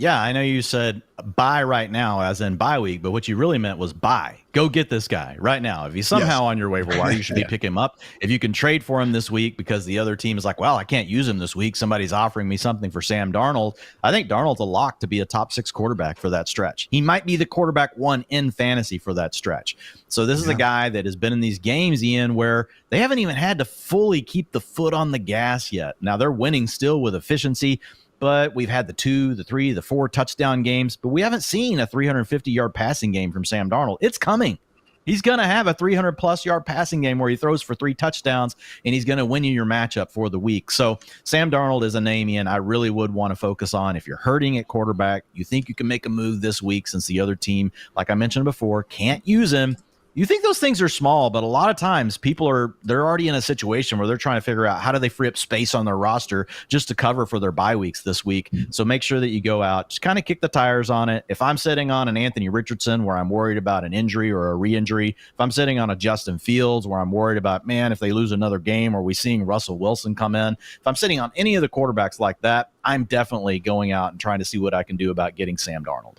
Yeah, I know you said buy right now, as in bye week, but what you really meant was buy. Go get this guy right now. If he's somehow on your waiver wire, you should be picking him up. If you can trade for him this week because the other team is like, well, I can't use him this week, somebody's offering me something for Sam Darnold. I think Darnold's a lock to be a top 6 quarterback for that stretch. He might be the quarterback 1 in fantasy for that stretch. So this is a guy that has been in these games, Ian, where they haven't even had to fully keep the foot on the gas yet. Now they're winning still with efficiency, but we've had the 2, the 3, the 4 touchdown games, but we haven't seen a 350-yard passing game from Sam Darnold. It's coming. He's going to have a 300-plus yard passing game where he throws for 3 touchdowns, and he's going to win you your matchup for the week. So Sam Darnold is a name, Ian, I really would want to focus on. If you're hurting at quarterback, you think you can make a move this week since the other team, like I mentioned before, can't use him. You think those things are small, but a lot of times they're already in a situation where they're trying to figure out how do they free up space on their roster just to cover for their bye weeks this week. So make sure that you go out, just kind of kick the tires on it. If I'm sitting on an Anthony Richardson where I'm worried about an injury or a re-injury, if I'm sitting on a Justin Fields where I'm worried about, man, if they lose another game, or we seeing Russell Wilson come in, if I'm sitting on any of the quarterbacks like that, I'm definitely going out and trying to see what I can do about getting Sam Darnold.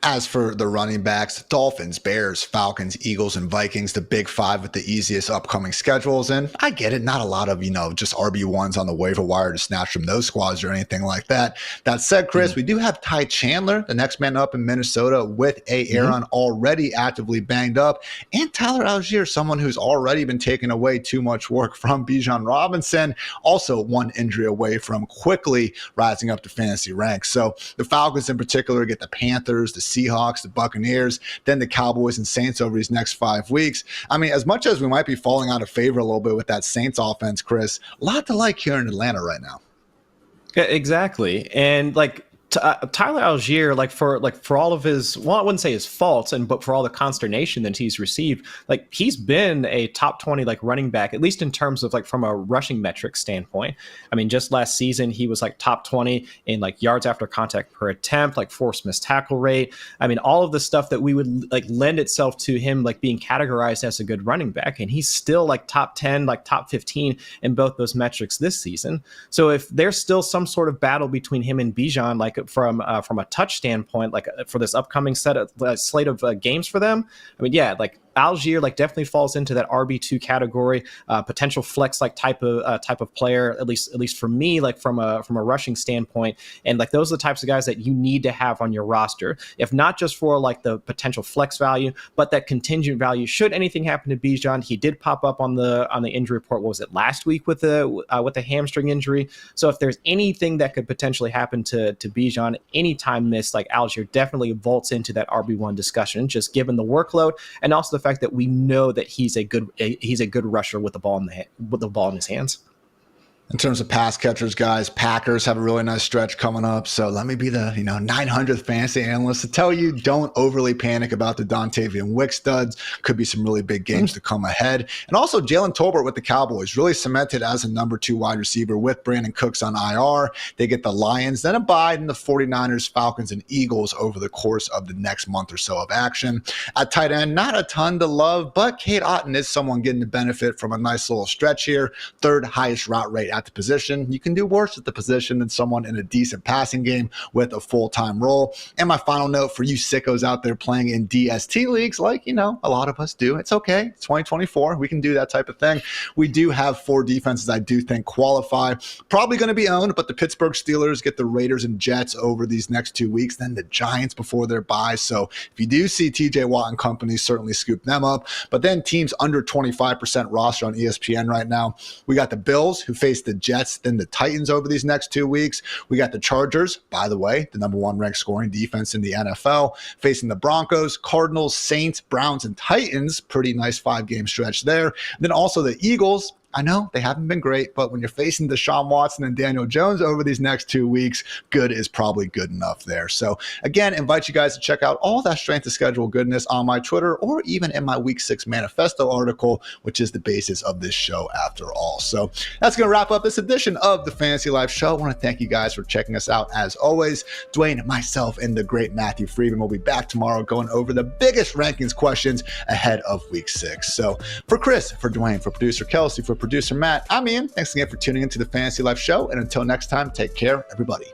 As for the running backs, Dolphins, Bears, Falcons, Eagles, and Vikings, the big 5 with the easiest upcoming schedules. And I get it, not a lot of, just RB1s on the waiver wire to snatch from those squads or anything like that. That said, Chris, we do have Ty Chandler, the next man up in Minnesota, with Aaron already actively banged up, and Tyler Algier, someone who's already been taking away too much work from Bijan Robinson, also 1 injury away from quickly rising up to fantasy ranks. So the Falcons in particular get the Panthers, the Seahawks, the Buccaneers, then the Cowboys and Saints over these next 5 weeks. I mean, as much as we might be falling out of favor a little bit with that Saints offense, Chris, a lot to like here in Atlanta right now. Yeah, exactly. And Tyler Algier, for all of his, well, I wouldn't say his faults, but for all the consternation that he's received, he's been a top 20 running back, at least in terms of from a rushing metric standpoint. I mean, just last season he was top 20 in yards after contact per attempt, forced missed tackle rate. I mean, all of the stuff that we would lend itself to him being categorized as a good running back, and he's still top 10, top 15 in both those metrics this season. So if there's still some sort of battle between him and Bijan, from a touch standpoint, for this upcoming slate of games for them, I mean, Algier definitely falls into that RB2 category, potential flex type of player, at least for me, from a rushing standpoint. And those are the types of guys that you need to have on your roster, if not just for the potential flex value, but that contingent value should anything happen to Bijan. He did pop up on the injury report. What was it, last week with the hamstring injury? So if there's anything that could potentially happen to Bijan, any time missed, Algier definitely vaults into that RB1 discussion, just given the workload and also the fact that we know that he's a good rusher with the ball in his hands. In terms of pass catchers, guys, Packers have a really nice stretch coming up. So let me be the 900th fantasy analyst to tell you, don't overly panic about the Dontavian Wick studs. Could be some really big games to come ahead. And also Jalen Tolbert with the Cowboys, really cemented as a number 2 wide receiver with Brandon Cooks on IR. They get the Lions, then a bye, and the 49ers, Falcons, and Eagles over the course of the next month or so of action. At tight end, not a ton to love, but Cade Otton is someone getting the benefit from a nice little stretch here. 3rd highest route rate at the position. You can do worse at the position than someone in a decent passing game with a full-time role. And my final note for you sickos out there playing in DST leagues, a lot of us do. It's okay. It's 2024. We can do that type of thing. We do have 4 defenses I do think qualify. Probably going to be owned, but the Pittsburgh Steelers get the Raiders and Jets over these next 2 weeks, then the Giants before their bye. So if you do see TJ Watt and company, certainly scoop them up. But then teams under 25% roster on ESPN right now. We got the Bills, who face the Jets, then the Titans over these next 2 weeks. We got the Chargers, by the way, the number 1 ranked scoring defense in the NFL, facing the Broncos, Cardinals, Saints, Browns, and Titans. Pretty nice 5-game stretch there. And then also the Eagles. I know they haven't been great, but when you're facing Deshaun Watson and Daniel Jones over these next 2 weeks, good is probably good enough there. So again, invite you guys to check out all that strength of schedule goodness on my Twitter or even in my Week 6 manifesto article, which is the basis of this show after all. So that's going to wrap up this edition of the Fantasy Life Show. I want to thank you guys for checking us out as always. Dwain, myself, and the great Matthew Friedman will be back tomorrow going over the biggest rankings questions ahead of Week 6. So for Chris, for Dwain, for producer Kelsey, for producer Matt, I'm Ian. Thanks again for tuning into the Fantasy Life Show. And until next time, take care, everybody.